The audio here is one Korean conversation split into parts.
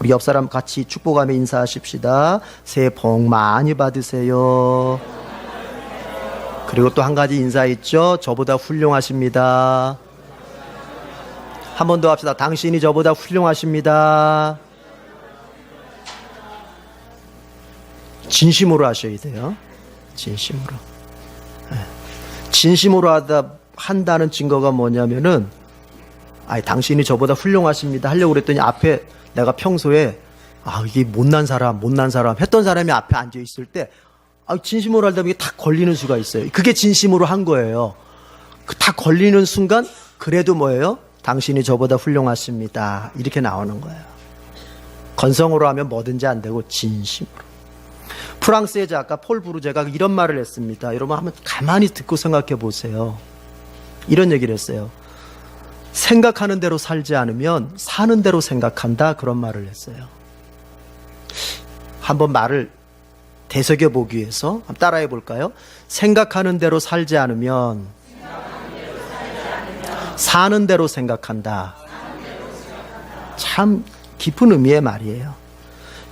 우리 옆 사람 같이 축복하며 인사하십시다. 새해 복 많이 받으세요. 그리고 또 한 가지 인사 있죠. 저보다 훌륭하십니다. 한 번 더 합시다. 당신이 저보다 훌륭하십니다. 진심으로 하셔야 돼요. 진심으로. 진심으로 한다는 증거가 뭐냐면은, 당신이 저보다 훌륭하십니다 하려고 그랬더니 앞에 내가 평소에 이게 못난 사람 했던 사람이 앞에 앉아 있을 때 진심으로 하다 보니 탁 걸리는 수가 있어요. 그게 진심으로 한 거예요. 탁 걸리는 순간 그래도 뭐예요? 당신이 저보다 훌륭하십니다 이렇게 나오는 거예요. 건성으로 하면 뭐든지 안 되고 진심으로. 프랑스의 작가 폴 부르제가 이런 말을 했습니다. 여러분 한번 가만히 듣고 생각해 보세요. 이런 얘기를 했어요. 생각하는 대로 살지 않으면 사는 대로 생각한다, 그런 말을 했어요. 한번 말을 되새겨 보기 위해서 한번 따라해 볼까요? 생각하는 대로 살지 않으면 사는 대로 생각한다. 참 깊은 의미의 말이에요.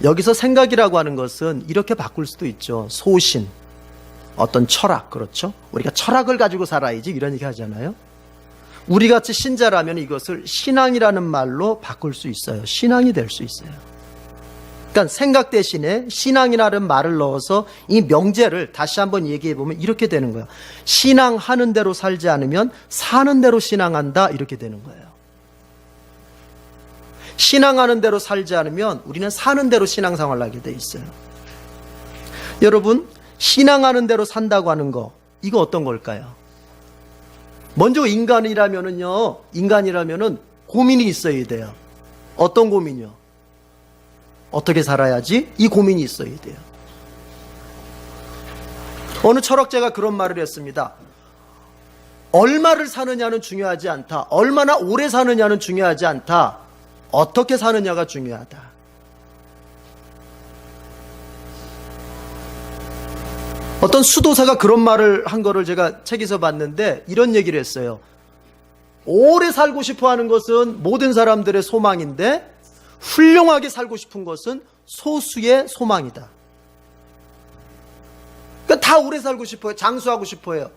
여기서 생각이라고 하는 것은 이렇게 바꿀 수도 있죠. 소신, 어떤 철학, 그렇죠? 우리가 철학을 가지고 살아야지 이런 얘기 하잖아요. 우리같이 신자라면 이것을 신앙이라는 말로 바꿀 수 있어요. 신앙이 될 수 있어요. 그러니까 생각 대신에 신앙이라는 말을 넣어서 이 명제를 다시 한번 얘기해 보면 이렇게 되는 거예요. 신앙하는 대로 살지 않으면 사는 대로 신앙한다, 이렇게 되는 거예요. 신앙하는 대로 살지 않으면 우리는 사는 대로 신앙생활을 하게 돼 있어요. 여러분, 신앙하는 대로 산다고 하는 거, 이거 어떤 걸까요? 먼저 인간이라면은 고민이 있어야 돼요. 어떤 고민이요? 어떻게 살아야지? 이 고민이 있어야 돼요. 어느 철학자가 그런 말을 했습니다. 얼마를 사느냐는 중요하지 않다. 얼마나 오래 사느냐는 중요하지 않다. 어떻게 사느냐가 중요하다. 어떤 수도사가 그런 말을 한 거를 제가 책에서 봤는데 이런 얘기를 했어요. 오래 살고 싶어 하는 것은 모든 사람들의 소망인데 훌륭하게 살고 싶은 것은 소수의 소망이다. 그러니까 다 오래 살고 싶어요. 장수하고 싶어요.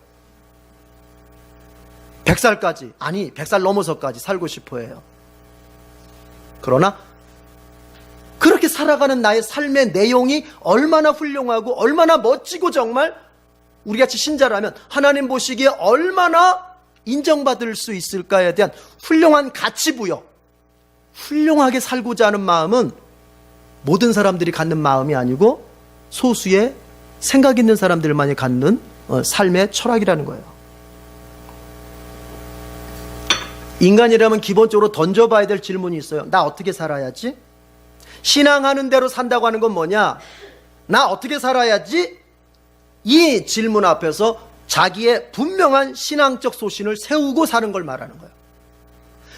100살까지, 아니 100살 넘어서까지 살고 싶어 해요. 그러나 그렇게 살아가는 나의 삶의 내용이 얼마나 훌륭하고 얼마나 멋지고 정말 우리같이 신자라면 하나님 보시기에 얼마나 인정받을 수 있을까에 대한 훌륭한 가치부여, 훌륭하게 살고자 하는 마음은 모든 사람들이 갖는 마음이 아니고 소수의 생각 있는 사람들만이 갖는 삶의 철학이라는 거예요. 인간이라면 기본적으로 던져봐야 될 질문이 있어요. 나 어떻게 살아야지? 신앙하는 대로 산다고 하는 건 뭐냐? 나 어떻게 살아야지? 이 질문 앞에서 자기의 분명한 신앙적 소신을 세우고 사는 걸 말하는 거예요.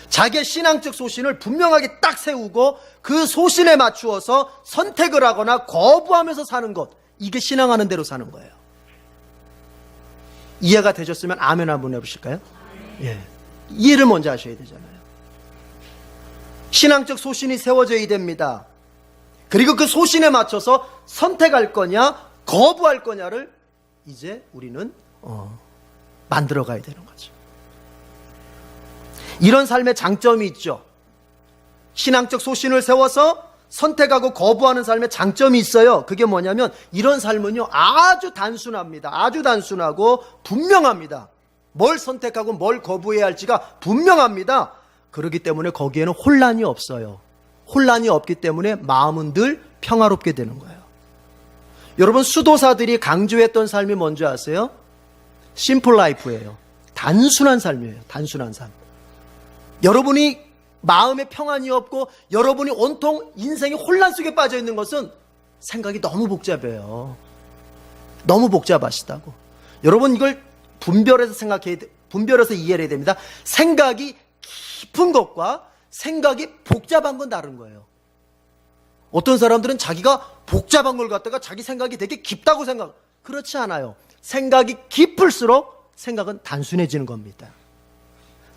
자기의 신앙적 소신을 분명하게 딱 세우고 그 소신에 맞추어서 선택을 하거나 거부하면서 사는 것, 이게 신앙하는 대로 사는 거예요. 이해가 되셨으면 아멘 한번 해보실까요? 예. 이해를 먼저 하셔야 되잖아요. 신앙적 소신이 세워져야 됩니다. 그리고 그 소신에 맞춰서 선택할 거냐 거부할 거냐를 이제 우리는 만들어 가야 되는 거죠. 이런 삶의 장점이 있죠. 신앙적 소신을 세워서 선택하고 거부하는 삶의 장점이 있어요. 그게 뭐냐면 이런 삶은요 아주 단순합니다. 아주 단순하고 분명합니다. 뭘 선택하고 뭘 거부해야 할지가 분명합니다. 그렇기 때문에 거기에는 혼란이 없어요. 혼란이 없기 때문에 마음은 늘 평화롭게 되는 거예요. 여러분, 수도사들이 강조했던 삶이 뭔지 아세요? 심플 라이프예요. 단순한 삶이에요. 단순한 삶. 여러분이 마음에 평안이 없고 여러분이 온통 인생의 혼란 속에 빠져 있는 것은 생각이 너무 복잡해요. 너무 복잡하시다고. 여러분, 이걸 분별해서 이해를 해야 됩니다. 생각이 깊은 것과 생각이 복잡한 건 다른 거예요. 어떤 사람들은 자기가 복잡한 걸 갖다가 자기 생각이 되게 깊다고 그렇지 않아요. 생각이 깊을수록 생각은 단순해지는 겁니다.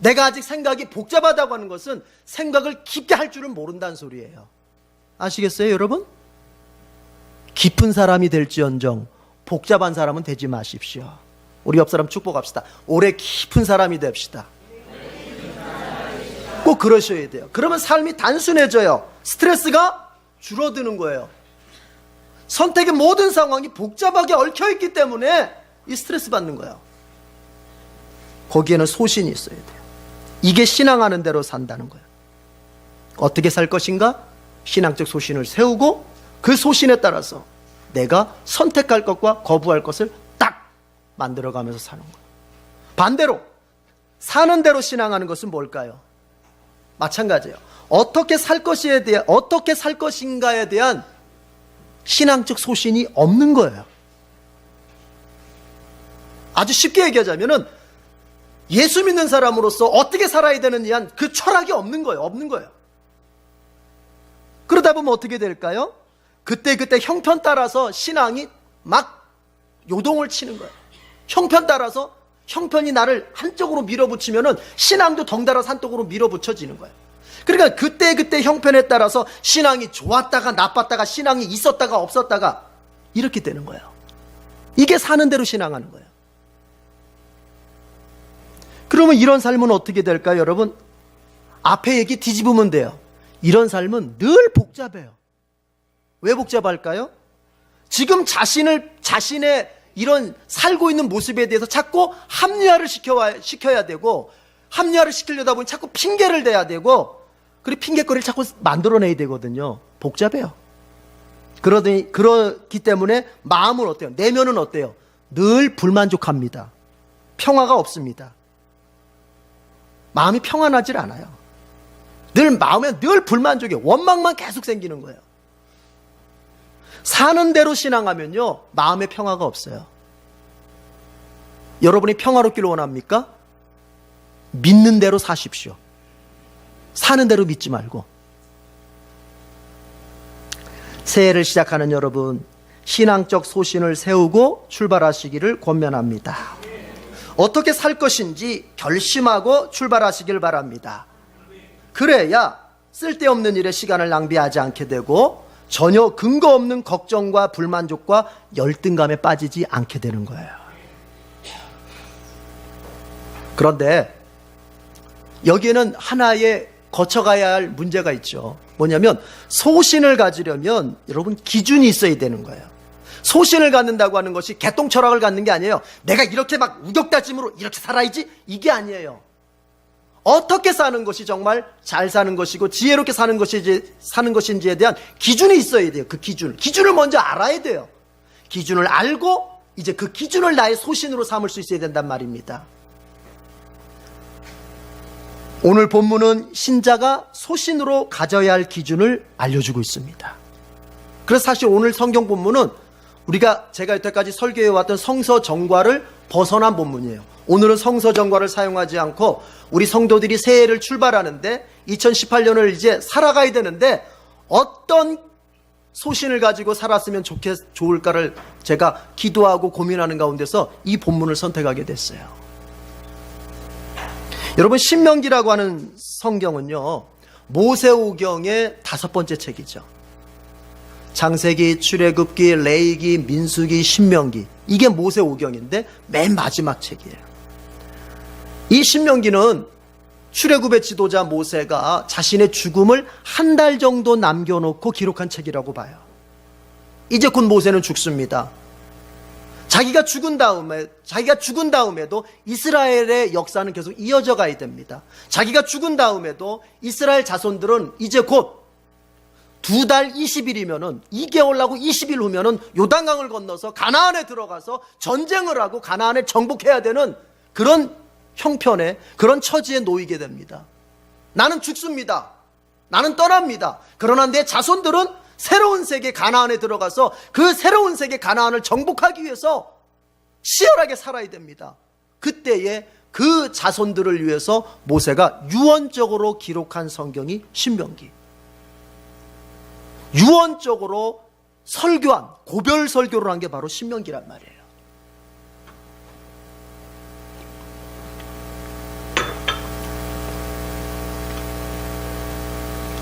내가 아직 생각이 복잡하다고 하는 것은 생각을 깊게 할 줄은 모른다는 소리예요. 아시겠어요, 여러분? 깊은 사람이 될지언정 복잡한 사람은 되지 마십시오. 우리 옆 사람 축복합시다. 올해 깊은 사람이 됩시다. 꼭 그러셔야 돼요. 그러면 삶이 단순해져요. 스트레스가 줄어드는 거예요. 선택의 모든 상황이 복잡하게 얽혀있기 때문에 이 스트레스 받는 거예요. 거기에는 소신이 있어야 돼요. 이게 신앙하는 대로 산다는 거예요. 어떻게 살 것인가? 신앙적 소신을 세우고 그 소신에 따라서 내가 선택할 것과 거부할 것을 딱 만들어가면서 사는 거예요. 반대로 사는 대로 신앙하는 것은 뭘까요? 마찬가지예요. 어떻게 살 것인가에 대한 신앙적 소신이 없는 거예요. 아주 쉽게 얘기하자면은 예수 믿는 사람으로서 어떻게 살아야 되는지에 대한 그 철학이 없는 거예요. 없는 거예요. 그러다 보면 어떻게 될까요? 그때 형편 따라서 신앙이 막 요동을 치는 거예요. 형편 따라서 형편이 나를 한쪽으로 밀어붙이면은 신앙도 덩달아서 한쪽으로 밀어붙여지는 거예요. 그러니까 그때 형편에 따라서 신앙이 좋았다가 나빴다가 신앙이 있었다가 없었다가 이렇게 되는 거예요. 이게 사는 대로 신앙하는 거예요. 그러면 이런 삶은 어떻게 될까요, 여러분? 앞에 얘기 뒤집으면 돼요. 이런 삶은 늘 복잡해요. 왜 복잡할까요? 지금 자신의 이런 살고 있는 모습에 대해서 자꾸 합리화를 시켜야 되고, 합리화를 시키려다 보니 자꾸 핑계를 대야 되고, 그리고 핑계거리를 자꾸 만들어내야 되거든요. 복잡해요. 그렇기 때문에 마음은 어때요? 내면은 어때요? 늘 불만족합니다. 평화가 없습니다. 마음이 평안하질 않아요. 마음에 늘 불만족이에요. 원망만 계속 생기는 거예요. 사는 대로 신앙하면요, 마음에 평화가 없어요. 여러분이 평화롭기를 원합니까? 믿는 대로 사십시오. 사는 대로 믿지 말고. 새해를 시작하는 여러분, 신앙적 소신을 세우고 출발하시기를 권면합니다. 어떻게 살 것인지 결심하고 출발하시길 바랍니다. 그래야 쓸데없는 일에 시간을 낭비하지 않게 되고 전혀 근거 없는 걱정과 불만족과 열등감에 빠지지 않게 되는 거예요. 그런데 여기에는 하나의 거쳐가야 할 문제가 있죠. 뭐냐면 소신을 가지려면 여러분 기준이 있어야 되는 거예요. 소신을 갖는다고 하는 것이 개똥철학을 갖는 게 아니에요. 내가 이렇게 막 우격다짐으로 이렇게 살아야지, 이게 아니에요. 어떻게 사는 것이 정말 잘 사는 것이고 지혜롭게 사는 것인지에 대한 기준이 있어야 돼요. 그 기준을 먼저 알아야 돼요. 기준을 알고 이제 그 기준을 나의 소신으로 삼을 수 있어야 된단 말입니다. 오늘 본문은 신자가 소신으로 가져야 할 기준을 알려주고 있습니다. 그래서 사실 오늘 성경 본문은 제가 여태까지 설교해왔던 성서 정과를 벗어난 본문이에요. 오늘은 성서 정과를 사용하지 않고 우리 성도들이 새해를 출발하는데 2018년을 이제 살아가야 되는데 어떤 소신을 가지고 살았으면 좋을까를 제가 기도하고 고민하는 가운데서 이 본문을 선택하게 됐어요. 여러분, 신명기라고 하는 성경은요, 모세오경의 5번째 책이죠. 창세기, 출애굽기, 레위기, 민수기, 신명기, 이게 모세오경인데 맨 마지막 책이에요. 이 신명기는 출애굽의 지도자 모세가 자신의 죽음을 한 달 정도 남겨놓고 기록한 책이라고 봐요. 이제 곧 모세는 죽습니다. 자기가 죽은 다음에도 이스라엘의 역사는 계속 이어져 가야 됩니다. 자기가 죽은 다음에도 이스라엘 자손들은 이제 곧 2달 20일이면은 2개월하고 20일 후면은 요단강을 건너서 가나안에 들어가서 전쟁을 하고 가나안을 정복해야 되는 그런 형편에, 그런 처지에 놓이게 됩니다. 나는 죽습니다. 나는 떠납니다. 그러나 내 자손들은 새로운 세계 가나안에 들어가서 그 새로운 세계 가나안을 정복하기 위해서 치열하게 살아야 됩니다. 그때에 그 자손들을 위해서 모세가 유언적으로 기록한 성경이 신명기. 유언적으로 설교한, 고별 설교를 한 게 바로 신명기란 말이에요.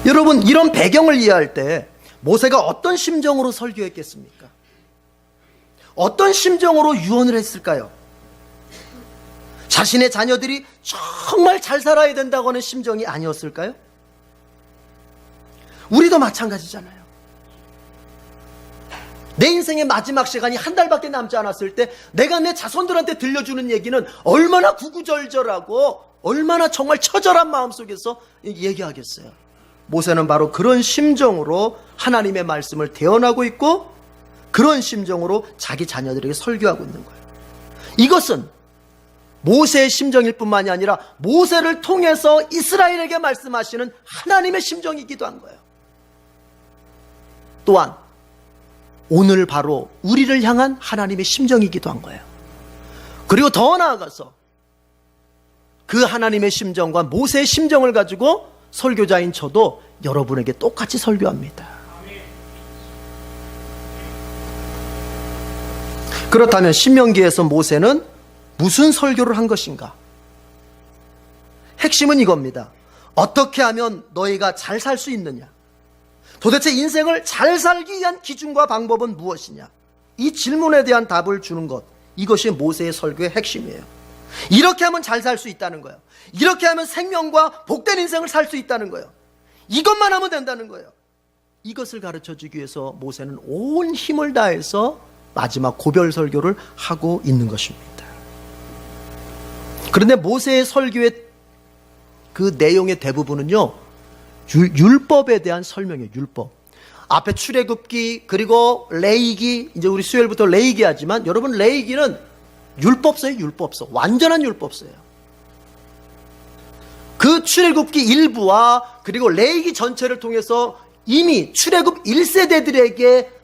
여러분, 이런 배경을 이해할 때 모세가 어떤 심정으로 설교했겠습니까? 어떤 심정으로 유언을 했을까요? 자신의 자녀들이 정말 잘 살아야 된다고 하는 심정이 아니었을까요? 우리도 마찬가지잖아요. 내 인생의 마지막 시간이 한 달밖에 남지 않았을 때 내가 내 자손들한테 들려주는 얘기는 얼마나 구구절절하고 얼마나 정말 처절한 마음속에서 얘기하겠어요. 모세는 바로 그런 심정으로 하나님의 말씀을 대언하고 있고 그런 심정으로 자기 자녀들에게 설교하고 있는 거예요. 이것은 모세의 심정일 뿐만이 아니라 모세를 통해서 이스라엘에게 말씀하시는 하나님의 심정이기도 한 거예요. 또한 오늘 바로 우리를 향한 하나님의 심정이기도 한 거예요. 그리고 더 나아가서 그 하나님의 심정과 모세의 심정을 가지고 설교자인 저도 여러분에게 똑같이 설교합니다. 그렇다면 신명기에서 모세는 무슨 설교를 한 것인가? 핵심은 이겁니다. 어떻게 하면 너희가 잘 살 수 있느냐? 도대체 인생을 잘 살기 위한 기준과 방법은 무엇이냐? 이 질문에 대한 답을 주는 것, 이것이 모세의 설교의 핵심이에요. 이렇게 하면 잘 살 수 있다는 거예요. 이렇게 하면 생명과 복된 인생을 살 수 있다는 거예요. 이것만 하면 된다는 거예요. 이것을 가르쳐주기 위해서 모세는 온 힘을 다해서 마지막 고별 설교를 하고 있는 것입니다. 그런데 모세의 설교의 그 내용의 대부분은요, 율법에 대한 설명이에요. 율법. 앞에 출애굽기 그리고 레위기, 이제 우리 수요일부터 레위기 하지만 여러분 레위기는 율법서예요. 율법서. 완전한 율법서예요. 그 출애굽기 일부와 그리고 레위기 전체를 통해서 이미 출애굽 1세대들에게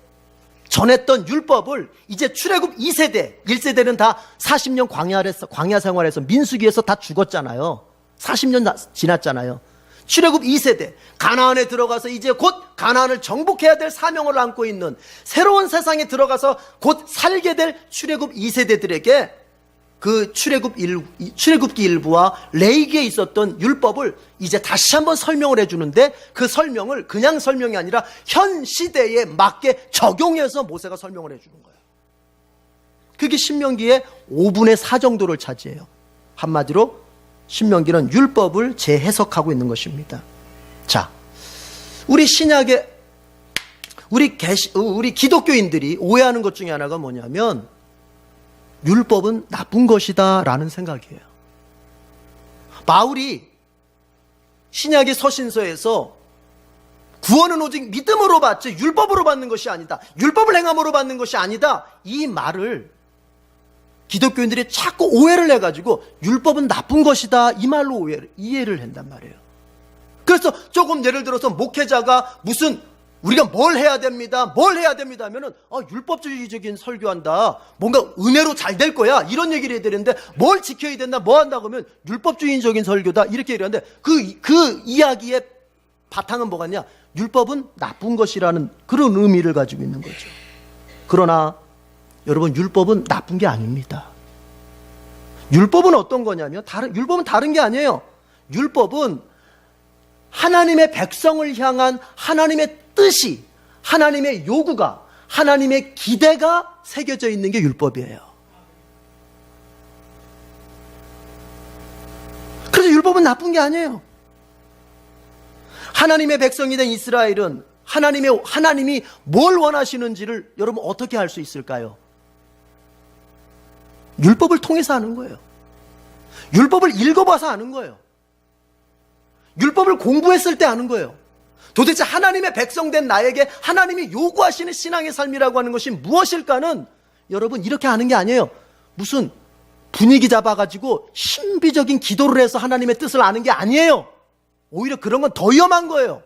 전했던 율법을 이제 출애굽 2세대, 1세대는 다 40년 광야 생활에서 민수기에서 다 죽었잖아요. 40년 지났잖아요. 출애굽 2세대, 가나안에 들어가서 이제 곧 가나안을 정복해야 될 사명을 안고 있는 새로운 세상에 들어가서 곧 살게 될 출애굽 2세대들에게 그 출애굽기 일부와 레위기에 있었던 율법을 이제 다시 한번 설명을 해주는데 그 설명을 그냥 설명이 아니라 현 시대에 맞게 적용해서 모세가 설명을 해주는 거예요. 그게 신명기의 5분의 4 정도를 차지해요. 한마디로 신명기는 율법을 재해석하고 있는 것입니다. 자, 우리 신약의 우리 기독교인들이 오해하는 것 중에 하나가 뭐냐면 율법은 나쁜 것이다 라는 생각이에요. 바울이 신약의 서신서에서 구원은 오직 믿음으로 받지 율법으로 받는 것이 아니다, 율법을 행함으로 받는 것이 아니다, 이 말을 기독교인들이 자꾸 오해를 해가지고 율법은 나쁜 것이다 이 말로 이해를 한단 말이에요. 그래서 조금 예를 들어서 목회자가 무슨 우리가 뭘 해야 됩니다 하면은 율법주의적인 설교한다, 뭔가 은혜로 잘 될 거야 이런 얘기를 해야 되는데 뭘 지켜야 된다 뭐 한다고 하면 율법주의적인 설교다 이렇게 얘기하는데 그 이야기의 바탕은 뭐겠냐? 율법은 나쁜 것이라는 그런 의미를 가지고 있는 거죠. 그러나 여러분, 율법은 나쁜 게 아닙니다. 율법은 어떤 거냐면 율법은 다른 게 아니에요. 율법은 하나님의 백성을 향한 하나님의 뜻이, 하나님의 요구가, 하나님의 기대가 새겨져 있는 게 율법이에요. 그래서 율법은 나쁜 게 아니에요. 하나님의 백성이 된 이스라엘은 하나님이 뭘 원하시는지를 여러분 어떻게 알 수 있을까요? 율법을 통해서 아는 거예요. 율법을 읽어봐서 아는 거예요. 율법을 공부했을 때 아는 거예요. 도대체 하나님의 백성된 나에게 하나님이 요구하시는 신앙의 삶이라고 하는 것이 무엇일까는 여러분 이렇게 아는 게 아니에요. 무슨 분위기 잡아가지고 신비적인 기도를 해서 하나님의 뜻을 아는 게 아니에요. 오히려 그런 건 더 위험한 거예요.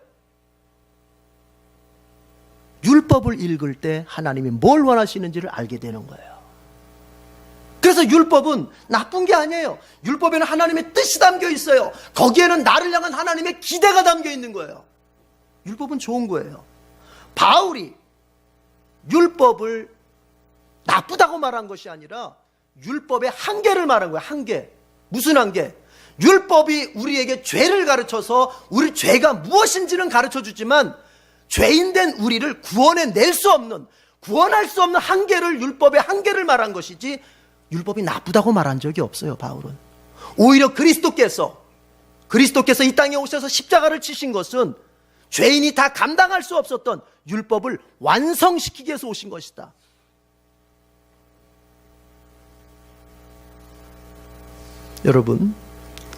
율법을 읽을 때 하나님이 뭘 원하시는지를 알게 되는 거예요. 그래서 율법은 나쁜 게 아니에요. 율법에는 하나님의 뜻이 담겨 있어요. 거기에는 나를 향한 하나님의 기대가 담겨 있는 거예요. 율법은 좋은 거예요. 바울이 율법을 나쁘다고 말한 것이 아니라 율법의 한계를 말한 거예요. 한계. 무슨 한계? 율법이 우리에게 죄를 가르쳐서 우리 죄가 무엇인지는 가르쳐 주지만 죄인된 우리를 구원해낼 수 없는, 구원할 수 없는 한계를, 율법의 한계를 말한 것이지 율법이 나쁘다고 말한 적이 없어요. 바울은 오히려 그리스도께서 이 땅에 오셔서 십자가를 치신 것은 죄인이 다 감당할 수 없었던 율법을 완성시키기 위해서 오신 것이다. 여러분,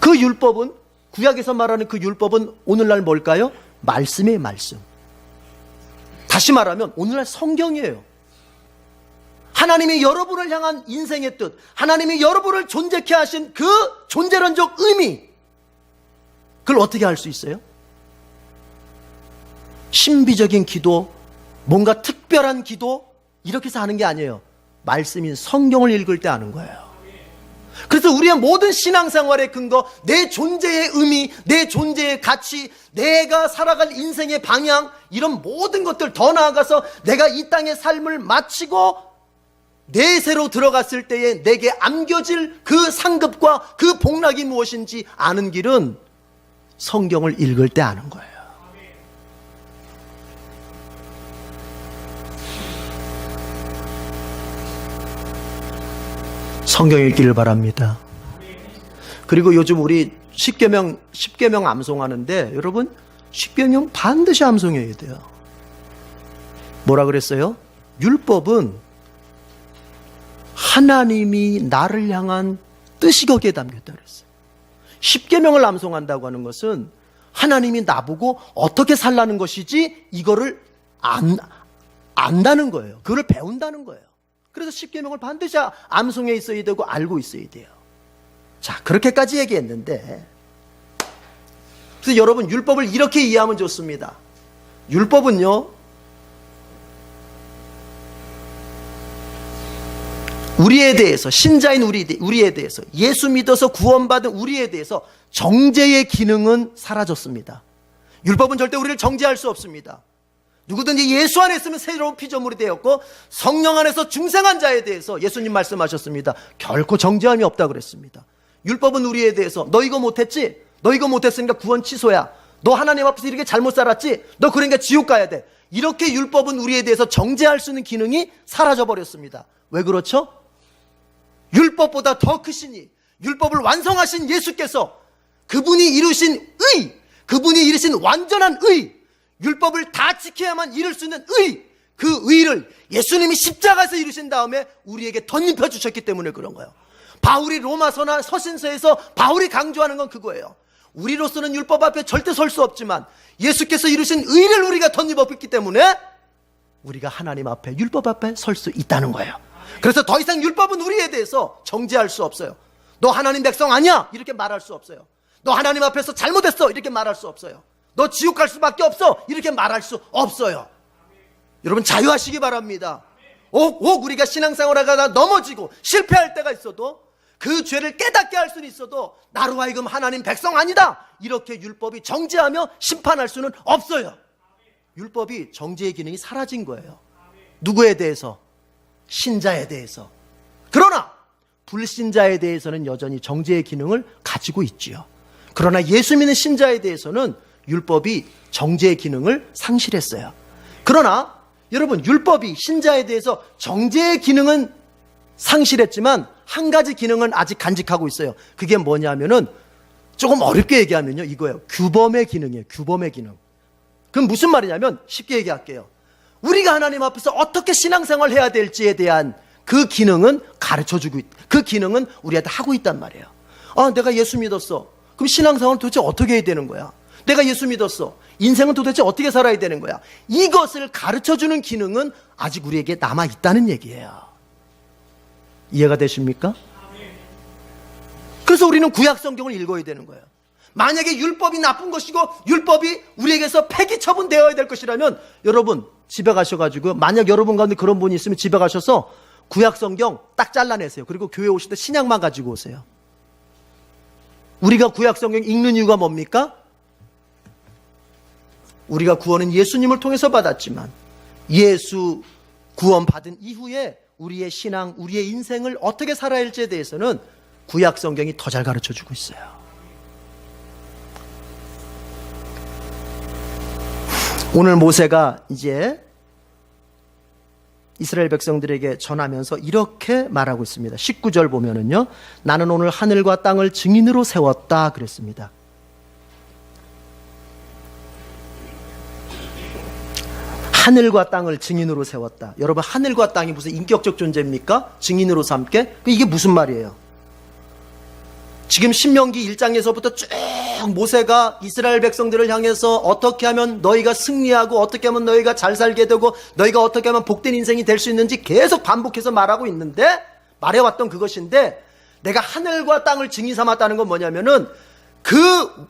그 율법은, 구약에서 말하는 그 율법은 오늘날 뭘까요? 말씀의 말씀. 다시 말하면 오늘날 성경이에요. 하나님이 여러분을 향한 인생의 뜻, 하나님이 여러분을 존재케 하신 그 존재론적 의미, 그걸 어떻게 할 수 있어요? 신비적인 기도, 뭔가 특별한 기도, 이렇게 해서 하는 게 아니에요. 말씀인 성경을 읽을 때 하는 거예요. 그래서 우리의 모든 신앙생활의 근거, 내 존재의 의미, 내 존재의 가치, 내가 살아갈 인생의 방향, 이런 모든 것들, 더 나아가서 내가 이 땅의 삶을 마치고 내세로 들어갔을 때에 내게 안겨질 그 상급과 그 복락이 무엇인지 아는 길은 성경을 읽을 때 아는 거예요. 성경 읽기를 바랍니다. 그리고 요즘 우리 10계명 암송하는데, 여러분 10계명 반드시 암송해야 돼요. 뭐라 그랬어요? 율법은 하나님이 나를 향한 뜻이 거기에 담겼다 그랬어요. 10계명을 암송한다고 하는 것은 하나님이 나보고 어떻게 살라는 것이지 이거를 안다는 거예요. 그걸 배운다는 거예요. 그래서 10계명을 반드시 암송해 있어야 되고 알고 있어야 돼요. 자, 그렇게까지 얘기했는데, 그래서 여러분 율법을 이렇게 이해하면 좋습니다. 율법은요, 우리에 대해서, 신자인 우리에 대해서, 예수 믿어서 구원받은 우리에 대해서 정죄의 기능은 사라졌습니다. 율법은 절대 우리를 정죄할 수 없습니다. 누구든지 예수 안에 있으면 새로운 피조물이 되었고, 성령 안에서 중생한 자에 대해서 예수님 말씀하셨습니다. 결코 정죄함이 없다고 그랬습니다. 율법은 우리에 대해서 너 이거 못했지? 너 이거 못했으니까 구원 취소야. 너 하나님 앞에서 이렇게 잘못 살았지? 너 그러니까 지옥 가야 돼. 이렇게 율법은 우리에 대해서 정죄할 수 있는 기능이 사라져버렸습니다. 왜 그렇죠? 율법보다 더 크시니, 율법을 완성하신 예수께서, 그분이 이루신 의, 그분이 이루신 완전한 의, 율법을 다 지켜야만 이룰 수 있는 의, 그 의를 예수님이 십자가에서 이루신 다음에 우리에게 덧입혀 주셨기 때문에 그런 거예요. 바울이 로마서나 서신서에서 바울이 강조하는 건 그거예요. 우리로서는 율법 앞에 절대 설 수 없지만 예수께서 이루신 의를 우리가 덧입었기 때문에 우리가 하나님 앞에, 율법 앞에 설 수 있다는 거예요. 그래서 더 이상 율법은 우리에 대해서 정죄할 수 없어요. 너 하나님 백성 아니야? 이렇게 말할 수 없어요. 너 하나님 앞에서 잘못했어? 이렇게 말할 수 없어요. 너 지옥 갈 수밖에 없어? 이렇게 말할 수 없어요. 여러분 자유하시기 바랍니다. 옥 우리가 신앙생활하다가 넘어지고 실패할 때가 있어도, 그 죄를 깨닫게 할 수는 있어도 나로 하여금 하나님 백성 아니다, 이렇게 율법이 정죄하며 심판할 수는 없어요. 율법이 정죄의 기능이 사라진 거예요. 누구에 대해서? 신자에 대해서. 그러나 불신자에 대해서는 여전히 정죄의 기능을 가지고 있지요. 그러나 예수 믿는 신자에 대해서는 율법이 정죄의 기능을 상실했어요. 그러나 여러분, 율법이 신자에 대해서 정죄의 기능은 상실했지만 한 가지 기능은 아직 간직하고 있어요. 그게 뭐냐면은, 조금 어렵게 얘기하면요, 이거예요. 규범의 기능이에요. 규범의 기능. 그럼 무슨 말이냐면, 쉽게 얘기할게요. 우리가 하나님 앞에서 어떻게 신앙생활을 해야 될지에 대한 그 기능은 가르쳐주고 그 기능은 우리한테 하고 있단 말이에요. 아, 내가 예수 믿었어. 그럼 신앙생활은 도대체 어떻게 해야 되는 거야? 내가 예수 믿었어. 인생은 도대체 어떻게 살아야 되는 거야? 이것을 가르쳐주는 기능은 아직 우리에게 남아있다는 얘기예요. 이해가 되십니까? 그래서 우리는 구약 성경을 읽어야 되는 거예요. 만약에 율법이 나쁜 것이고 율법이 우리에게서 폐기 처분되어야 될 것이라면, 여러분 집에 가셔가지고, 만약 여러분 가운데 그런 분이 있으면 집에 가셔서 구약 성경 딱 잘라내세요. 그리고 교회 오실 때 신약만 가지고 오세요. 우리가 구약 성경 읽는 이유가 뭡니까? 우리가 구원은 예수님을 통해서 받았지만 예수 구원 받은 이후에 우리의 신앙, 우리의 인생을 어떻게 살아야 할지에 대해서는 구약 성경이 더 잘 가르쳐주고 있어요. 오늘 모세가 이제 이스라엘 백성들에게 전하면서 이렇게 말하고 있습니다. 19절 보면은요, 나는 오늘 하늘과 땅을 증인으로 세웠다 그랬습니다. 하늘과 땅을 증인으로 세웠다. 여러분, 하늘과 땅이 무슨 인격적 존재입니까? 증인으로 삼게? 이게 무슨 말이에요? 지금 신명기 1장에서부터 쭉 모세가 이스라엘 백성들을 향해서 어떻게 하면 너희가 승리하고 어떻게 하면 너희가 잘 살게 되고 너희가 어떻게 하면 복된 인생이 될 수 있는지 계속 반복해서 말하고 있는데, 말해왔던 그것인데, 내가 하늘과 땅을 증인 삼았다는 건 뭐냐면은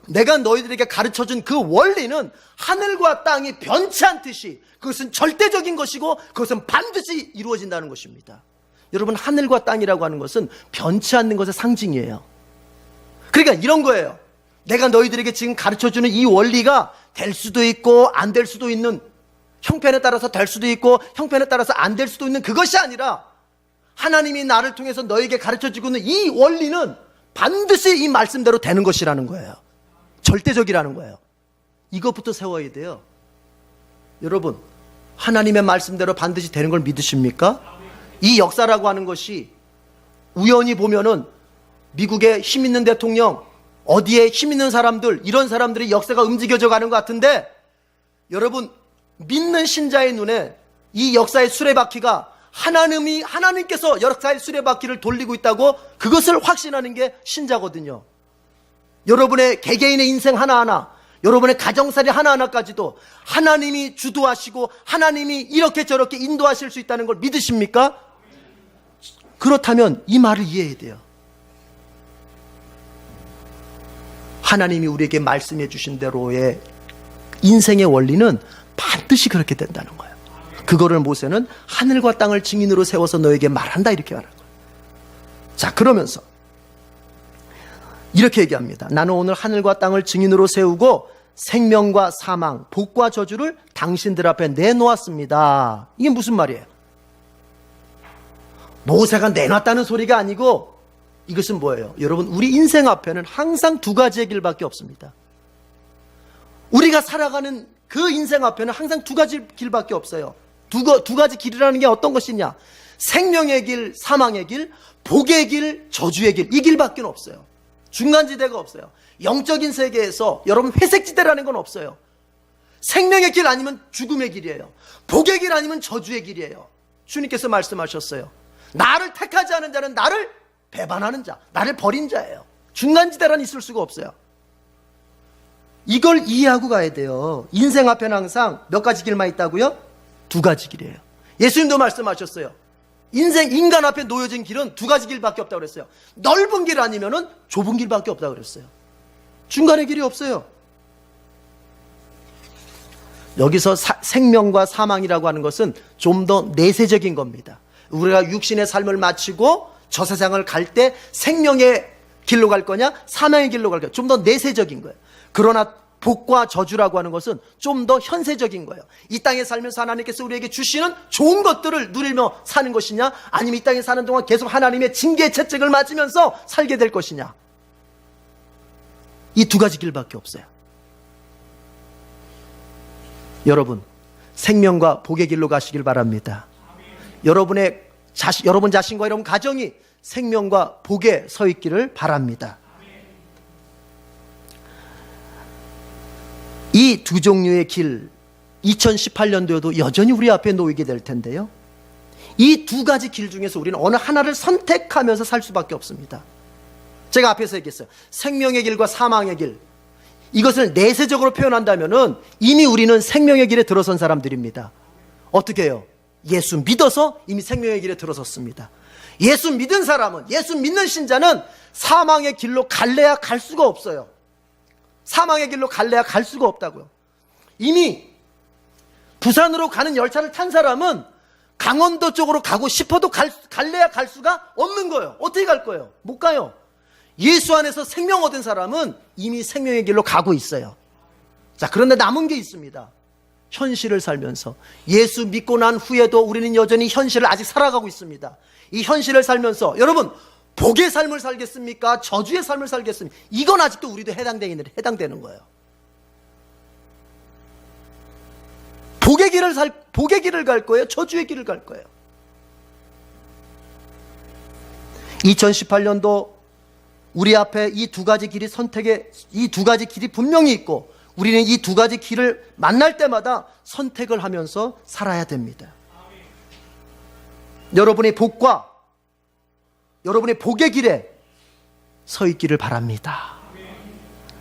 내가 너희들에게 가르쳐준 그 원리는 하늘과 땅이 변치 않듯이 그것은 절대적인 것이고 그것은 반드시 이루어진다는 것입니다. 여러분, 하늘과 땅이라고 하는 것은 변치 않는 것의 상징이에요. 그러니까 이런 거예요. 내가 너희들에게 지금 가르쳐주는 이 원리가 될 수도 있고 안 될 수도 있는, 형편에 따라서 될 수도 있고 형편에 따라서 안 될 수도 있는 그것이 아니라, 하나님이 나를 통해서 너에게 가르쳐주고 있는 이 원리는 반드시 이 말씀대로 되는 것이라는 거예요. 절대적이라는 거예요. 이것부터 세워야 돼요. 여러분, 하나님의 말씀대로 반드시 되는 걸 믿으십니까? 이 역사라고 하는 것이 우연히 보면은 미국의 힘 있는 대통령, 어디에 힘 있는 사람들, 이런 사람들이 역사가 움직여져 가는 것 같은데, 여러분, 믿는 신자의 눈에 이 역사의 수레바퀴가 하나님께서 역사의 수레바퀴를 돌리고 있다고, 그것을 확신하는 게 신자거든요. 여러분의 개개인의 인생 하나하나, 여러분의 가정살이 하나하나까지도 하나님이 주도하시고 하나님이 이렇게 저렇게 인도하실 수 있다는 걸 믿으십니까? 그렇다면 이 말을 이해해야 돼요. 하나님이 우리에게 말씀해 주신 대로의 인생의 원리는 반드시 그렇게 된다는 거예요. 그거를 모세는 하늘과 땅을 증인으로 세워서 너에게 말한다, 이렇게 말하는 거예요. 자, 그러면서 이렇게 얘기합니다. 나는 오늘 하늘과 땅을 증인으로 세우고 생명과 사망, 복과 저주를 당신들 앞에 내놓았습니다. 이게 무슨 말이에요? 모세가 내놨다는 소리가 아니고, 이것은 뭐예요? 여러분, 우리 인생 앞에는 항상 두 가지의 길밖에 없습니다. 우리가 살아가는 그 인생 앞에는 항상 두 가지 길밖에 없어요. 두 가지 길이라는 게 어떤 것이냐? 생명의 길, 사망의 길, 복의 길, 저주의 길, 이 길밖에 없어요. 중간지대가 없어요. 영적인 세계에서 여러분, 회색지대라는 건 없어요. 생명의 길 아니면 죽음의 길이에요. 복의 길 아니면 저주의 길이에요. 주님께서 말씀하셨어요. 나를 택하지 않은 자는 나를 배반하는 자, 나를 버린 자예요. 중간지대란 있을 수가 없어요. 이걸 이해하고 가야 돼요. 인생 앞에는 항상 몇 가지 길만 있다고요? 두 가지 길이에요. 예수님도 말씀하셨어요. 인간 앞에 놓여진 길은 두 가지 길밖에 없다고 그랬어요. 넓은 길 아니면은 좁은 길밖에 없다고 그랬어요. 중간의 길이 없어요. 여기서 생명과 사망이라고 하는 것은 좀 더 내세적인 겁니다. 우리가 육신의 삶을 마치고 저 세상을 갈 때 생명의 길로 갈 거냐, 사망의 길로 갈 거냐, 좀 더 내세적인 거예요. 그러나 복과 저주라고 하는 것은 좀 더 현세적인 거예요. 이 땅에 살면서 하나님께서 우리에게 주시는 좋은 것들을 누리며 사는 것이냐, 아니면 이 땅에 사는 동안 계속 하나님의 징계의 채찍을 맞으면서 살게 될 것이냐, 이 두 가지 길밖에 없어요. 여러분, 생명과 복의 길로 가시길 바랍니다. 여러분 자신과 여러분 가정이 생명과 복에 서 있기를 바랍니다. 이 두 종류의 길, 2018년도에도 여전히 우리 앞에 놓이게 될 텐데요. 이 두 가지 길 중에서 우리는 어느 하나를 선택하면서 살 수밖에 없습니다. 제가 앞에서 얘기했어요. 생명의 길과 사망의 길. 이것을 내세적으로 표현한다면은 이미 우리는 생명의 길에 들어선 사람들입니다. 어떻게 해요? 예수 믿어서 이미 생명의 길에 들어섰습니다. 예수 믿은 사람은, 예수 믿는 신자는 사망의 길로 갈래야 갈 수가 없어요. 사망의 길로 갈래야 갈 수가 없다고요. 이미 부산으로 가는 열차를 탄 사람은 강원도 쪽으로 가고 싶어도 갈래야 갈 수가 없는 거예요. 어떻게 갈 거예요? 못 가요. 예수 안에서 생명 얻은 사람은 이미 생명의 길로 가고 있어요. 자, 그런데 남은 게 있습니다. 현실을 살면서 예수 믿고 난 후에도 우리는 여전히 현실을 아직 살아가고 있습니다. 이 현실을 살면서 여러분, 복의 삶을 살겠습니까? 저주의 삶을 살겠습니까? 이건 아직도 우리도 해당되는 거예요. 복의 길을 갈 거예요? 저주의 길을 갈 거예요? 2018년도 우리 앞에 이 두 가지 길이 이 두 가지 길이 분명히 있고, 우리는 이 두 가지 길을 만날 때마다 선택을 하면서 살아야 됩니다. 여러분의 복과 여러분의 복의 길에 서 있기를 바랍니다.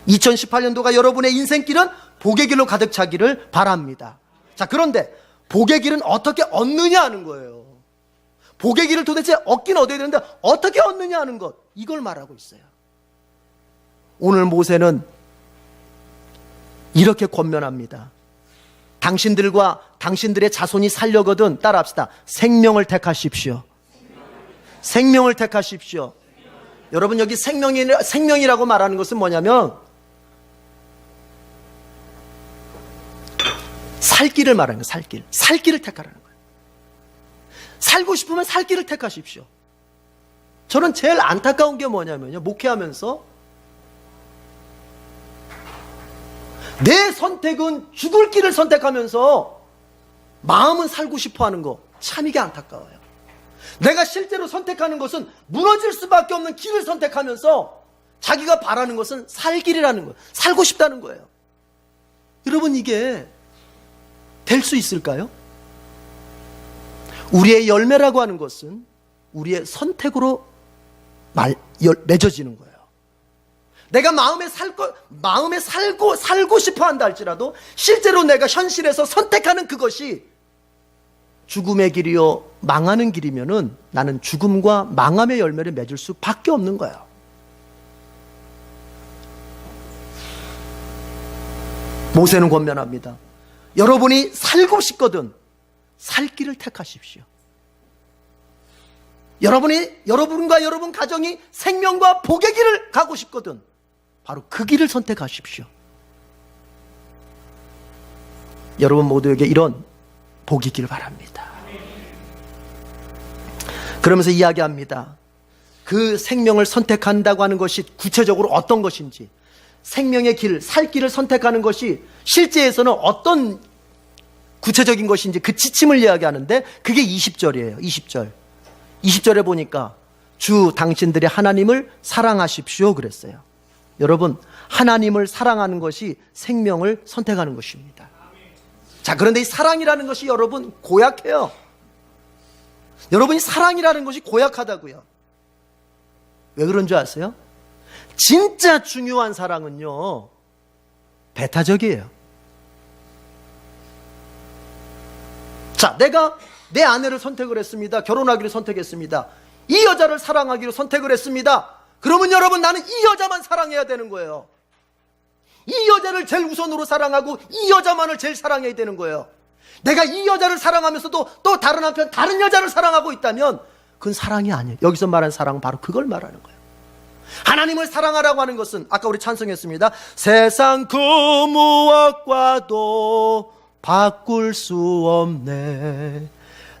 2018년도가 여러분의 인생길은 복의 길로 가득 차기를 바랍니다. 자, 그런데 복의 길은 어떻게 얻느냐 하는 거예요. 복의 길을 도대체 얻긴 얻어야 되는데 어떻게 얻느냐 하는 것, 이걸 말하고 있어요. 오늘 모세는 이렇게 권면합니다. 당신들과 당신들의 자손이 살려거든, 따라합시다. 생명을 택하십시오. 생명을 택하십시오. 여러분, 여기 생명이라고 말하는 것은 뭐냐면 살 길을 말하는 거예요. 살 길을 택하라는 거예요. 살고 싶으면 살 길을 택하십시오. 저는 제일 안타까운 게 뭐냐면요, 목회하면서 내 선택은 죽을 길을 선택하면서 마음은 살고 싶어 하는 거, 참 이게 안타까워요. 내가 실제로 선택하는 것은 무너질 수밖에 없는 길을 선택하면서 자기가 바라는 것은 살 길이라는 거예요. 살고 싶다는 거예요. 여러분, 이게 될 수 있을까요? 우리의 열매라고 하는 것은 우리의 선택으로 맺어지는 거예요. 내가 마음에 살고 싶어 한다 할지라도 실제로 내가 현실에서 선택하는 그것이 죽음의 길이요 망하는 길이면은 나는 죽음과 망함의 열매를 맺을 수밖에 없는 거예요. 모세는 권면합니다. 여러분이 살고 싶거든 살 길을 택하십시오. 여러분과 여러분 가정이 생명과 복의 길을 가고 싶거든 바로 그 길을 선택하십시오. 여러분 모두에게 이런 복이 있기를 바랍니다. 그러면서 이야기합니다. 그 생명을 선택한다고 하는 것이 구체적으로 어떤 것인지, 생명의 길, 살 길을 선택하는 것이 실제에서는 어떤 구체적인 것인지 그 지침을 이야기하는데 그게 20절이에요. 20절에 보니까 주 당신들의 하나님을 사랑하십시오 그랬어요. 여러분, 하나님을 사랑하는 것이 생명을 선택하는 것입니다. 자, 그런데 이 사랑이라는 것이 여러분 고약해요. 여러분이 사랑이라는 것이 고약하다고요. 왜 그런 줄 아세요? 진짜 중요한 사랑은요, 배타적이에요. 자, 내가 내 아내를 선택을 했습니다. 결혼하기를 선택했습니다. 이 여자를 사랑하기로 선택을 했습니다. 그러면 여러분, 나는 이 여자만 사랑해야 되는 거예요. 이 여자를 제일 우선으로 사랑하고 이 여자만을 제일 사랑해야 되는 거예요. 내가 이 여자를 사랑하면서도 또 다른 한편 다른 여자를 사랑하고 있다면 그건 사랑이 아니에요. 여기서 말하는 사랑은 바로 그걸 말하는 거예요. 하나님을 사랑하라고 하는 것은 아까 우리 찬송했습니다. 세상 그 무엇과도 바꿀 수 없네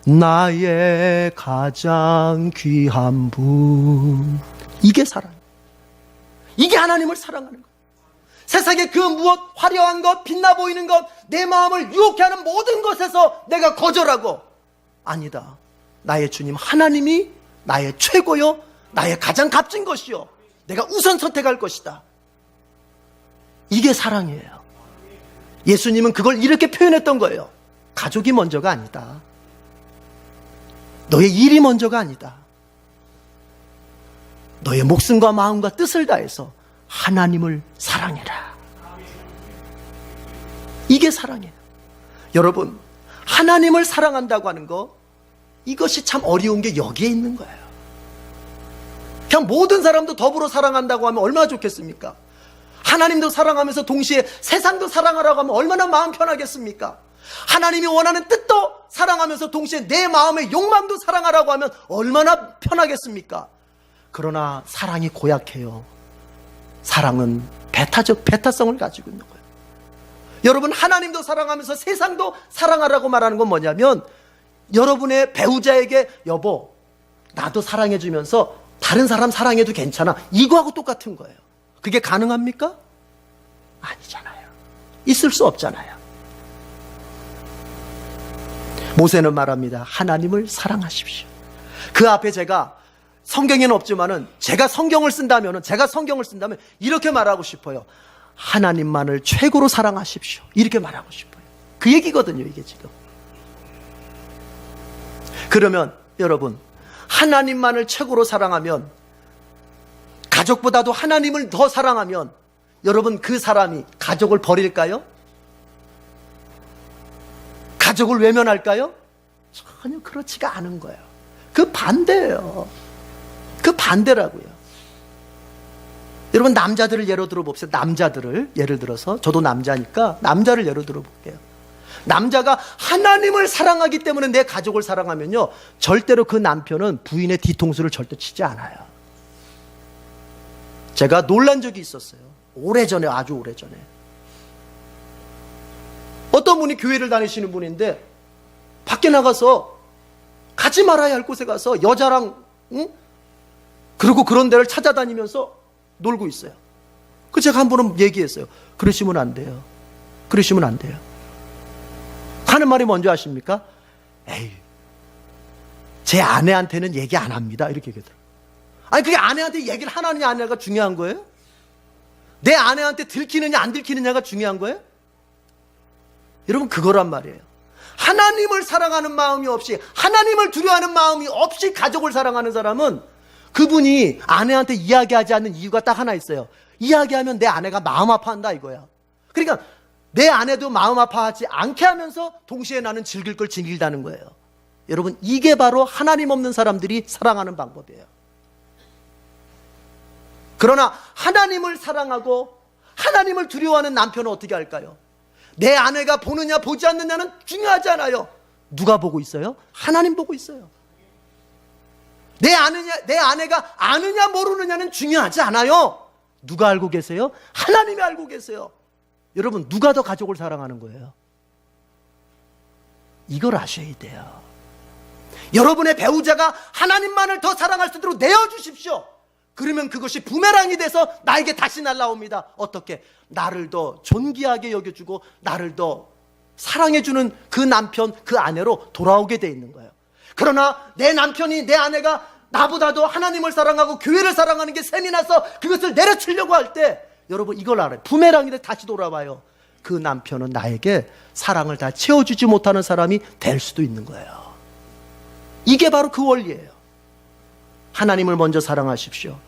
나의 가장 귀한 분. 이게 사랑, 이게 하나님을 사랑하는 거예요. 세상의 그 무엇 화려한 것, 빛나 보이는 것, 내 마음을 유혹해 하는 모든 것에서 내가 거절하고, 아니다, 나의 주님 하나님이 나의 최고요, 나의 가장 값진 것이요, 내가 우선 선택할 것이다. 이게 사랑이에요. 예수님은 그걸 이렇게 표현했던 거예요. 가족이 먼저가 아니다. 너의 일이 먼저가 아니다. 너의 목숨과 마음과 뜻을 다해서 하나님을 사랑해라. 이게 사랑이에요. 여러분, 하나님을 사랑한다고 하는 거, 이것이 참 어려운 게 여기에 있는 거예요. 그냥 모든 사람도 더불어 사랑한다고 하면 얼마나 좋겠습니까? 하나님도 사랑하면서 동시에 세상도 사랑하라고 하면 얼마나 마음 편하겠습니까? 하나님이 원하는 뜻도 사랑하면서 동시에 내 마음의 욕망도 사랑하라고 하면 얼마나 편하겠습니까? 그러나 사랑이 고약해요. 사랑은 배타성을 가지고 있는 거예요. 여러분, 하나님도 사랑하면서 세상도 사랑하라고 말하는 건 뭐냐면, 여러분의 배우자에게 여보 나도 사랑해주면서 다른 사람 사랑해도 괜찮아, 이거하고 똑같은 거예요. 그게 가능합니까? 아니잖아요. 있을 수 없잖아요. 모세는 말합니다. 하나님을 사랑하십시오. 그 앞에 제가 성경에는 없지만은 제가 성경을 쓴다면 이렇게 말하고 싶어요. 하나님만을 최고로 사랑하십시오. 이렇게 말하고 싶어요. 그 얘기거든요, 이게 지금. 그러면 여러분, 하나님만을 최고로 사랑하면, 가족보다도 하나님을 더 사랑하면 여러분, 그 사람이 가족을 버릴까요? 가족을 외면할까요? 전혀 그렇지가 않은 거예요. 그 반대예요. 그 반대라고요. 여러분, 남자들을 예로 들어봅시다. 남자들을 예를 들어서, 저도 남자니까 남자를 예로 들어볼게요. 남자가 하나님을 사랑하기 때문에 내 가족을 사랑하면요, 절대로 그 남편은 부인의 뒤통수를 절대 치지 않아요. 제가 놀란 적이 있었어요. 오래전에, 아주 오래전에. 어떤 분이 교회를 다니시는 분인데 밖에 나가서 가지 말아야 할 곳에 가서 여자랑, 그리고 그런 데를 찾아다니면서 놀고 있어요. 그 제가 한 번은 얘기했어요. 그러시면 안 돼요. 그러시면 안 돼요. 하는 말이 뭔지 아십니까? 에이, 제 아내한테는 얘기 안 합니다. 이렇게 얘기하더라고요. 아니, 그게 아내한테 얘기를 하느냐 안 하느냐가 중요한 거예요? 내 아내한테 들키느냐 안 들키느냐가 중요한 거예요? 여러분, 그거란 말이에요. 하나님을 사랑하는 마음이 없이, 하나님을 두려워하는 마음이 없이 가족을 사랑하는 사람은 그분이 아내한테 이야기하지 않는 이유가 딱 하나 있어요. 이야기하면 내 아내가 마음 아파한다 이거야. 그러니까 내 아내도 마음 아파하지 않게 하면서 동시에 나는 즐길 걸 즐긴다는 거예요. 여러분, 이게 바로 하나님 없는 사람들이 사랑하는 방법이에요. 그러나 하나님을 사랑하고 하나님을 두려워하는 남편은 어떻게 할까요? 내 아내가 보느냐 보지 않느냐는 중요하지 않아요. 누가 보고 있어요? 하나님 보고 있어요. 내 아내가 아느냐 모르느냐는 중요하지 않아요. 누가 알고 계세요? 하나님이 알고 계세요. 여러분, 누가 더 가족을 사랑하는 거예요? 이걸 아셔야 돼요. 여러분의 배우자가 하나님만을 더 사랑할 수 있도록 내어주십시오. 그러면 그것이 부메랑이 돼서 나에게 다시 날아옵니다. 어떻게? 나를 더 존귀하게 여겨주고 나를 더 사랑해주는 그 남편, 그 아내로 돌아오게 돼 있는 거예요. 그러나 내 남편이, 내 아내가 나보다도 하나님을 사랑하고 교회를 사랑하는 게 셈이 나서 그것을 내려치려고 할 때, 여러분 이걸 알아요. 부메랑이 돼 다시 돌아와요. 그 남편은 나에게 사랑을 다 채워주지 못하는 사람이 될 수도 있는 거예요. 이게 바로 그 원리예요. 하나님을 먼저 사랑하십시오.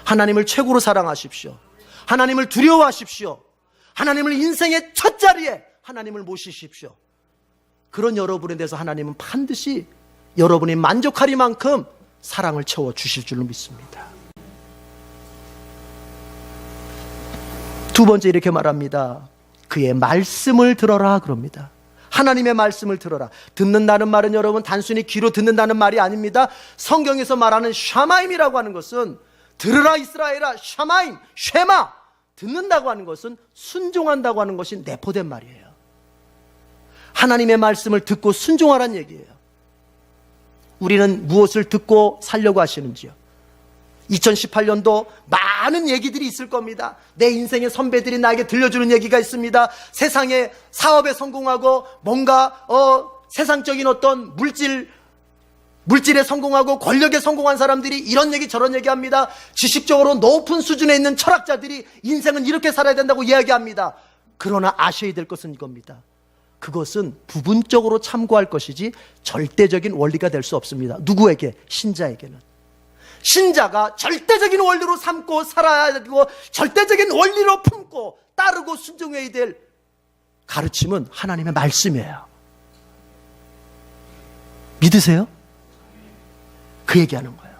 하나님을 최고로 사랑하십시오. 하나님을 두려워하십시오. 하나님을 인생의 첫 자리에 하나님을 모시십시오. 그런 여러분에 대해서 하나님은 반드시 여러분이 만족하리만큼 사랑을 채워주실 줄로 믿습니다. 두 번째 이렇게 말합니다. 그의 말씀을 들어라 그럽니다. 하나님의 말씀을 들어라. 듣는다는 말은 여러분 단순히 귀로 듣는다는 말이 아닙니다. 성경에서 말하는 샤마임이라고 하는 것은 들으라 이스라엘아, 샤마임, 쉐마. 듣는다고 하는 것은 순종한다고 하는 것이 내포된 말이에요. 하나님의 말씀을 듣고 순종하라는 얘기예요. 우리는 무엇을 듣고 살려고 하시는지요? 2018년도 많은 얘기들이 있을 겁니다. 내 인생의 선배들이 나에게 들려주는 얘기가 있습니다. 세상에 사업에 성공하고 뭔가 세상적인 어떤 물질에 성공하고 권력에 성공한 사람들이 이런 얘기 저런 얘기 합니다. 지식적으로 높은 수준에 있는 철학자들이 인생은 이렇게 살아야 된다고 이야기합니다. 그러나 아셔야 될 것은 이겁니다. 그것은 부분적으로 참고할 것이지 절대적인 원리가 될 수 없습니다. 누구에게? 신자에게는. 신자가 절대적인 원리로 삼고 살아야 되고 절대적인 원리로 품고 따르고 순종해야 될 가르침은 하나님의 말씀이에요. 믿으세요? 그 얘기하는 거예요.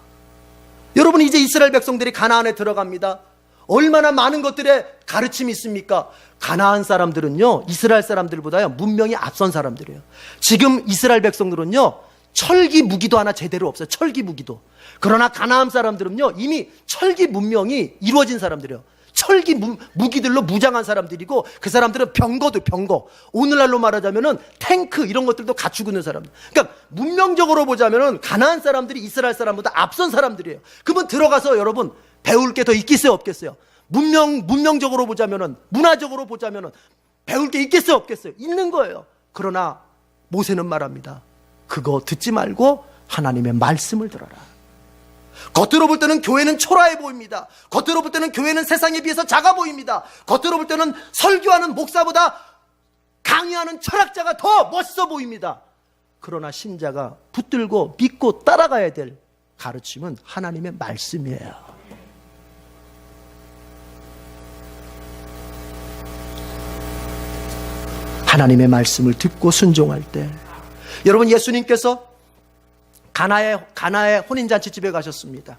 여러분, 이제 이스라엘 백성들이 가나안에 들어갑니다. 얼마나 많은 것들의 가르침이 있습니까? 가나안 사람들은요, 이스라엘 사람들보다요 문명이 앞선 사람들이에요. 지금 이스라엘 백성들은요 철기 무기도 하나 제대로 없어요. 철기 무기도. 그러나 가나안 사람들은요 이미 철기 문명이 이루어진 사람들이에요. 철기 무기들로 무장한 사람들이고, 그 사람들은 병거. 오늘날로 말하자면은 탱크 이런 것들도 갖추고 있는 사람들. 그러니까 문명적으로 보자면은 가나안 사람들이 이스라엘 사람보다 앞선 사람들이에요. 그러면 들어가서 여러분 배울 게 더 있겠어요, 없겠어요? 문명적으로 보자면은, 문화적으로 보자면은 배울 게 있겠어요, 없겠어요? 있는 거예요. 그러나 모세는 말합니다. 그거 듣지 말고 하나님의 말씀을 들어라. 겉으로 볼 때는 교회는 초라해 보입니다. 겉으로 볼 때는 교회는 세상에 비해서 작아 보입니다. 겉으로 볼 때는 설교하는 목사보다 강의하는 철학자가 더 멋있어 보입니다. 그러나 신자가 붙들고 믿고 따라가야 될 가르침은 하나님의 말씀이에요. 하나님의 말씀을 듣고 순종할 때, 여러분, 예수님께서 가나의 혼인잔치집에 가셨습니다.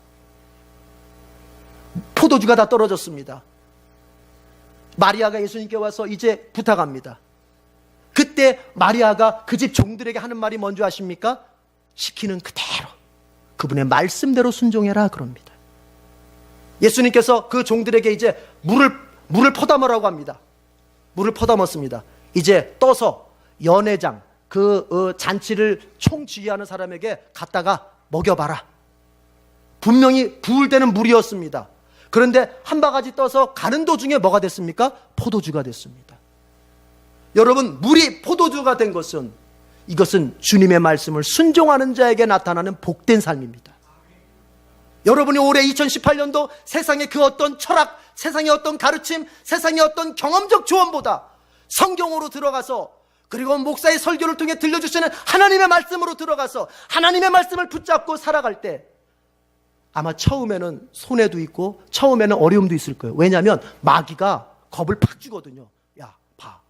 포도주가 다 떨어졌습니다. 마리아가 예수님께 와서 이제 부탁합니다. 그때 마리아가 그 집 종들에게 하는 말이 뭔지 아십니까? 시키는 그대로 그분의 말씀대로 순종해라 그럽니다. 예수님께서 그 종들에게 이제 물을 퍼담으라고 합니다. 물을 퍼담았습니다. 이제 떠서 연회장, 그 잔치를 총지휘하는 사람에게 갖다가 먹여봐라. 분명히 부을 때는 물이었습니다. 그런데 한 바가지 떠서 가는 도중에 뭐가 됐습니까? 포도주가 됐습니다. 여러분, 물이 포도주가 된 것은, 이것은 주님의 말씀을 순종하는 자에게 나타나는 복된 삶입니다. 여러분이 올해 2018년도 세상의 그 어떤 철학, 세상의 어떤 가르침, 세상의 어떤 경험적 조언보다 성경으로 들어가서, 그리고 목사의 설교를 통해 들려주시는 하나님의 말씀으로 들어가서 하나님의 말씀을 붙잡고 살아갈 때, 아마 처음에는 손해도 있고 처음에는 어려움도 있을 거예요. 왜냐하면 마귀가 겁을 팍 주거든요. 야, 봐,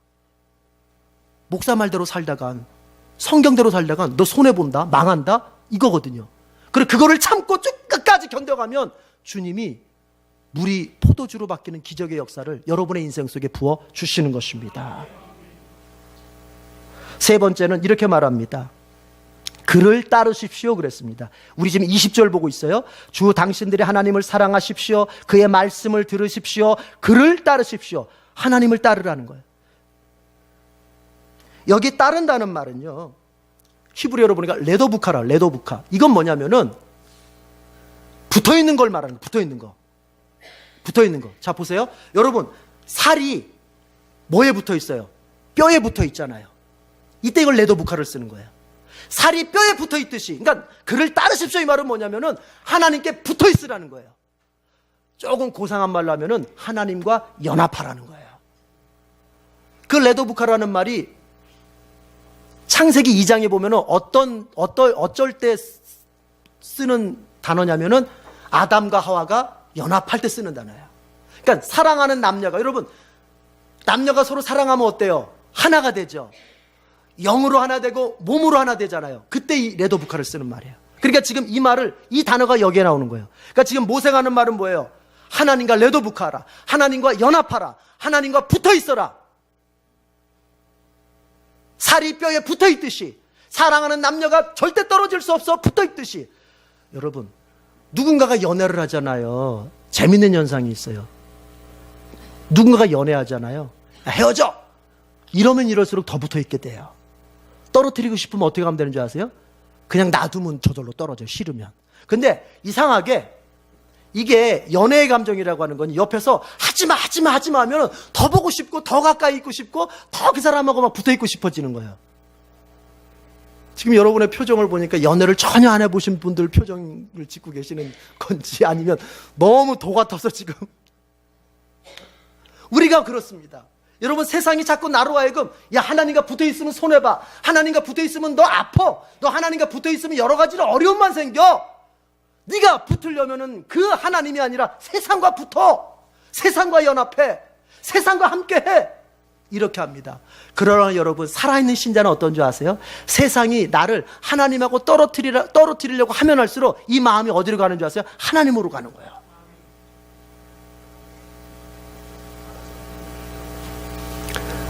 목사 말대로 살다간, 성경대로 살다간 너 손해본다, 망한다, 이거거든요. 그리고 그거를 참고 쭉 끝까지 견뎌가면 주님이 물이 포도주로 바뀌는 기적의 역사를 여러분의 인생 속에 부어주시는 것입니다. 세 번째는 이렇게 말합니다. 그를 따르십시오 그랬습니다. 우리 지금 20절 보고 있어요. 주 당신들이 하나님을 사랑하십시오. 그의 말씀을 들으십시오. 그를 따르십시오. 하나님을 따르라는 거예요. 여기 따른다는 말은요, 히브리어로 보니까 레도부카라, 레도부카. 이건 뭐냐면은 붙어있는 걸 말하는 거예요. 붙어있는 거. 붙어있는 거. 자, 보세요. 여러분, 살이 뭐에 붙어 있어요? 뼈에 붙어 있잖아요. 이때 이걸 레도부카를 쓰는 거예요. 살이 뼈에 붙어 있듯이, 그러니까 그를 따르십시오 이 말은 뭐냐면은 하나님께 붙어 있으라는 거예요. 조금 고상한 말로 하면은 하나님과 연합하라는 거예요. 그 레도부카라는 말이 창세기 2장에 보면은 어쩔 때 쓰는 단어냐면은 아담과 하와가 연합할 때 쓰는 단어예요. 그러니까 사랑하는 남녀가, 여러분, 남녀가 서로 사랑하면 어때요? 하나가 되죠. 영으로 하나 되고 몸으로 하나 되잖아요. 그때 이 레도부카를 쓰는 말이에요. 그러니까 지금 이 단어가 여기에 나오는 거예요. 그러니까 지금 모세가 하는 말은 뭐예요? 하나님과 레도부카하라, 하나님과 연합하라, 하나님과 붙어 있어라. 살이 뼈에 붙어 있듯이, 사랑하는 남녀가 절대 떨어질 수 없어 붙어 있듯이. 여러분, 누군가가 연애를 하잖아요. 재밌는 현상이 있어요. 누군가가 연애하잖아요. 헤어져! 이러면 이럴수록 더 붙어 있게 돼요. 떨어뜨리고 싶으면 어떻게 하면 되는 줄 아세요? 그냥 놔두면 저절로 떨어져요. 싫으면. 근데 이상하게 이게 연애의 감정이라고 하는 건 옆에서 하지마 하면 더 보고 싶고 더 가까이 있고 싶고 더 그 사람하고 막 붙어 있고 싶어지는 거예요. 지금 여러분의 표정을 보니까 연애를 전혀 안 해보신 분들 표정을 짓고 계시는 건지, 아니면 너무 도 같아서 지금. 우리가 그렇습니다. 여러분, 세상이 자꾸 나로 하여금, 야, 하나님과 붙어 있으면 손해봐, 하나님과 붙어 있으면 너 아파, 너 하나님과 붙어 있으면 여러 가지로 어려움만 생겨, 네가 붙으려면은 그 하나님이 아니라 세상과 붙어, 세상과 연합해, 세상과 함께해, 이렇게 합니다. 그러나 여러분, 살아있는 신자는 어떤 줄 아세요? 세상이 나를 하나님하고 떨어뜨리려고 하면 할수록 이 마음이 어디로 가는 줄 아세요? 하나님으로 가는 거예요.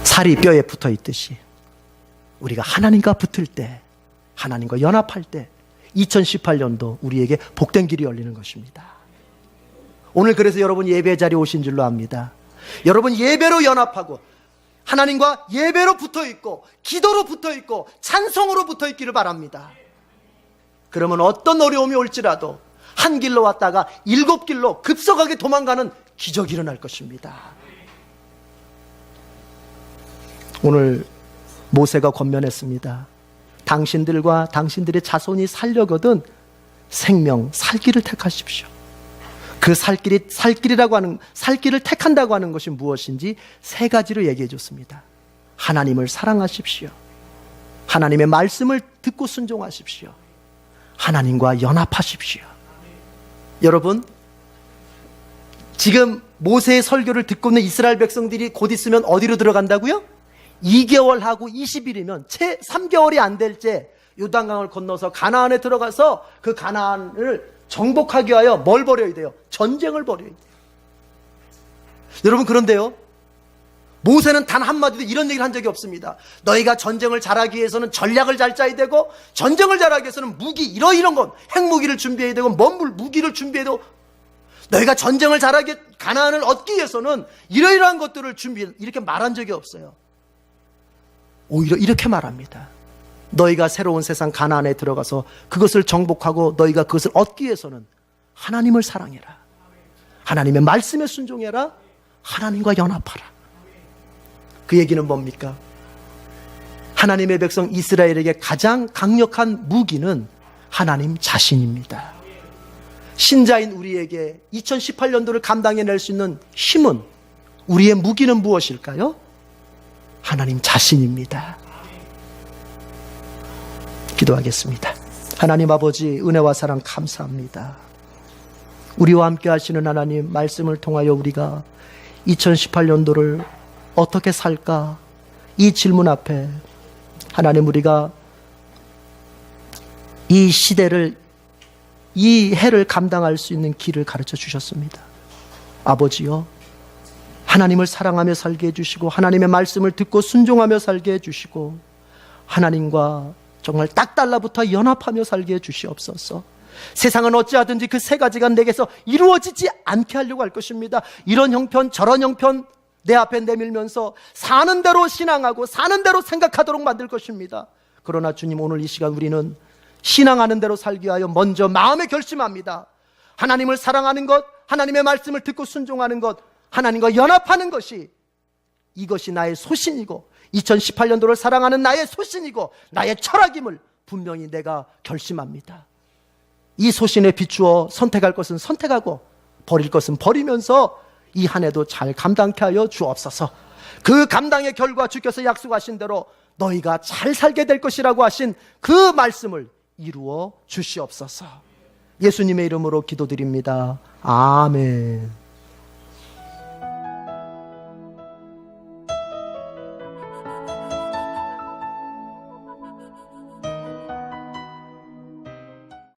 살이 뼈에 붙어 있듯이 우리가 하나님과 붙을 때, 하나님과 연합할 때 2018년도 우리에게 복된 길이 열리는 것입니다. 오늘 그래서 여러분 예배 자리에 오신 줄로 압니다. 여러분 예배로 연합하고 하나님과 예배로 붙어 있고 기도로 붙어 있고 찬송으로 붙어 있기를 바랍니다. 그러면 어떤 어려움이 올지라도 한 길로 왔다가 7길로 급속하게 도망가는 기적이 일어날 것입니다. 오늘 모세가 권면했습니다. 당신들과 당신들의 자손이 살려거든 생명, 살기를 택하십시오. 그 살길을 택한다고 하는 것이 무엇인지 세 가지로 얘기해 줬습니다. 하나님을 사랑하십시오. 하나님의 말씀을 듣고 순종하십시오. 하나님과 연합하십시오. 여러분, 지금 모세의 설교를 듣고 있는 이스라엘 백성들이 곧 있으면 어디로 들어간다고요? 2개월하고 20일이면 채 3개월이 안 될 때 요단강을 건너서 가나안에 들어가서 그 가나안을 정복하기 위하여 뭘 벌여야 돼요? 전쟁을 벌여야 돼요. 여러분, 그런데요, 모세는 단 한마디도 이런 얘기를 한 적이 없습니다. 너희가 전쟁을 잘하기 위해서는 전략을 잘 짜야 되고, 전쟁을 잘하기 위해서는 무기, 이런 건 핵무기를 준비해야 되고, 먼 무기를 준비해야 되고, 너희가 전쟁을 잘하기, 가나안을 얻기 위해서는 이러이러한 것들을 준비해, 이렇게 말한 적이 없어요. 오히려 이렇게 말합니다. 너희가 새로운 세상 가나안에 들어가서 그것을 정복하고 너희가 그것을 얻기 위해서는 하나님을 사랑해라. 하나님의 말씀에 순종해라. 하나님과 연합하라. 그 얘기는 뭡니까? 하나님의 백성 이스라엘에게 가장 강력한 무기는 하나님 자신입니다. 신자인 우리에게 2018년도를 감당해낼 수 있는 힘은, 우리의 무기는 무엇일까요? 하나님 자신입니다. 기도하겠습니다. 하나님 아버지, 은혜와 사랑 감사합니다. 우리와 함께 하시는 하나님, 말씀을 통하여 우리가 2018년도를 어떻게 살까? 이 질문 앞에 하나님, 우리가 이 시대를, 이 해를 감당할 수 있는 길을 가르쳐 주셨습니다. 아버지요, 하나님을 사랑하며 살게 해주시고, 하나님의 말씀을 듣고 순종하며 살게 해주시고, 하나님과 정말 딱 달라붙어 연합하며 살게 해주시옵소서. 세상은 어찌하든지 그 세 가지가 내게서 이루어지지 않게 하려고 할 것입니다. 이런 형편 저런 형편 내 앞에 내밀면서 사는 대로 신앙하고 사는 대로 생각하도록 만들 것입니다. 그러나 주님, 오늘 이 시간 우리는 신앙하는 대로 살기 위하여 먼저 마음에 결심합니다. 하나님을 사랑하는 것, 하나님의 말씀을 듣고 순종하는 것, 하나님과 연합하는 것이, 이것이 나의 소신이고 2018년도를 사랑하는 나의 소신이고 나의 철학임을 분명히 내가 결심합니다. 이 소신에 비추어 선택할 것은 선택하고 버릴 것은 버리면서 이 한 해도 잘 감당케 하여 주옵소서. 그 감당의 결과 주께서 약속하신 대로 너희가 잘 살게 될 것이라고 하신 그 말씀을 이루어 주시옵소서. 예수님의 이름으로 기도드립니다. 아멘.